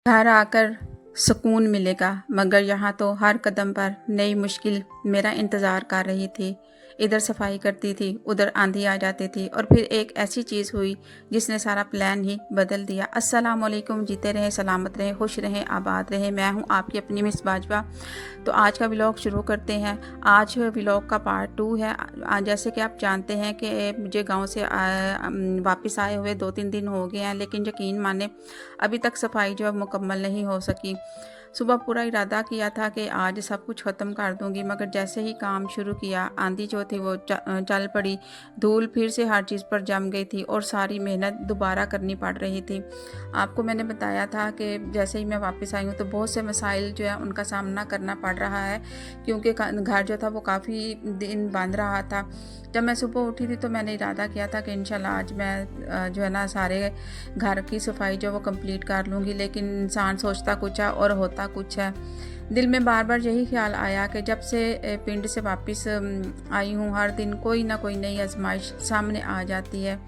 घर आकर सुकून मिलेगा, मगर यहाँ तो हर कदम पर नई मुश्किल मेरा इंतज़ार कर रही थी। इधर सफाई करती थी, उधर आंधी आ जाती थी और फिर एक ऐसी चीज़ हुई जिसने सारा प्लान ही बदल दिया। अस्सलाम वालेकुम, जीते रहें, सलामत रहें, खुश रहें, आबाद रहें। मैं हूँ आपकी अपनी मिस बाजवा। तो आज का व्लॉग शुरू करते हैं। आज व्लॉग का पार्ट 2 है। जैसे कि आप जानते हैं कि मुझे गांव से वापस आए हुए 2-3 दिन हो गए हैं, लेकिन यकीन माने अभी तक सफाई जो है मुकम्मल नहीं हो सकी। सुबह पूरा इरादा किया था कि आज सब कुछ ख़त्म कर दूंगी, मगर जैसे ही काम शुरू किया आंधी जो थी वो चल पड़ी। धूल फिर से हर चीज़ पर जम गई थी और सारी मेहनत दोबारा करनी पड़ रही थी। आपको मैंने बताया था कि जैसे ही मैं वापस आई हूँ तो बहुत से मसाइल जो है उनका सामना करना पड़ रहा है, क्योंकि घर जो था वो काफ़ी दिन बंद रहा था। जब मैं सुबह उठी थी तो मैंने इरादा किया था कि इंशाल्लाह आज मैं जो है ना सारे घर की सफाई जो वो कंप्लीट कर लूँगी, लेकिन इंसान सोचता कुछ है और होता कुछ है। दिल में बार बार यही ख्याल आया कि जब से पिंड से वापस आई हूँ हर दिन कोई ना कोई नई आजमाइश सामने आ जाती है।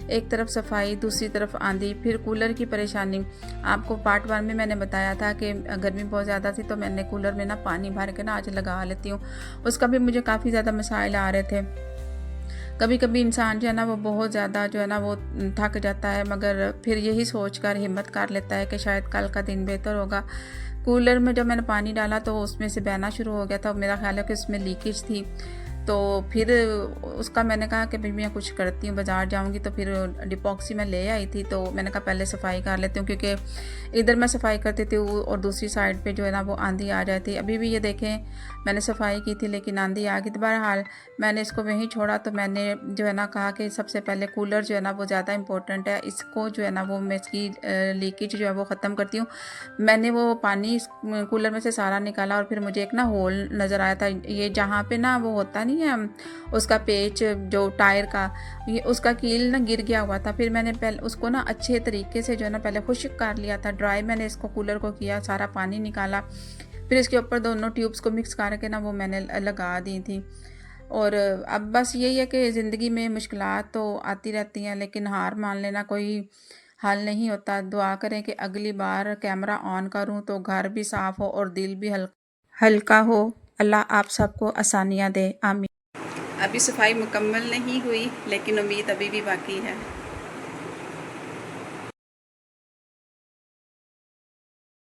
एक तरफ सफाई, दूसरी तरफ आंधी, फिर कूलर की परेशानी। आपको पार्ट 1 में मैंने बताया था कि गर्मी बहुत ज़्यादा थी तो मैंने कूलर में ना पानी भर के ना आज लगा लेती हूँ। उसका भी मुझे काफ़ी ज़्यादा मसाइल आ रहे थे। कभी कभी इंसान जो है ना वो बहुत ज़्यादा जो है ना वो थक जाता है, मगर फिर यही सोच कर हिम्मत कर लेता है कि शायद कल का दिन बेहतर होगा। कूलर में जब मैंने पानी डाला तो उसमें से बहना शुरू हो गया था। मेरा ख्याल है कि उसमें लीकेज थी। तो फिर उसका मैंने कहा कि भाई मैं कुछ करती हूँ, बाज़ार जाऊँगी। तो फिर डिपॉक्सी में ले आई थी, तो मैंने कहा पहले सफाई कर लेती हूँ, क्योंकि इधर मैं सफाई करती थी और दूसरी साइड पे जो है ना वो आंधी आ जाती। अभी भी ये देखें मैंने सफाई की थी लेकिन आंधी आ गई। तो बहरहाल मैंने इसको वहीं छोड़ा। तो मैंने जो है ना कहा कि सबसे पहले कूलर जो है ना वो ज़्यादा इंपॉर्टेंट है, इसको जो है ना वो मैं इसकी लीकेज जो है वो ख़त्म करती हूँ। मैंने वो पानी इस कूलर में से सारा निकाला और फिर मुझे एक ना होल नज़र आया था। ये जहाँ पे ना वो होता नहीं है उसका पेच जो टायर का, ये उसका कील ना गिर गया हुआ था। फिर मैंने पहले उसको ना अच्छे तरीके से जो है ना पहले खुश्क कर लिया था, ड्राई मैंने इसको कूलर को किया, सारा पानी निकाला। फिर इसके ऊपर दोनों ट्यूब्स को मिक्स करके ना वो मैंने लगा दी थी। और अब बस यही है कि ज़िंदगी में मुश्किलात तो आती रहती हैं, लेकिन हार मान लेना कोई हल नहीं होता। दुआ करें कि अगली बार कैमरा ऑन करूं तो घर भी साफ़ हो और दिल भी हल्का हो। अल्लाह आप सबको आसानियां दे, आमीन। अभी सफाई मुकम्मल नहीं हुई, लेकिन उम्मीद अभी भी बाकी है।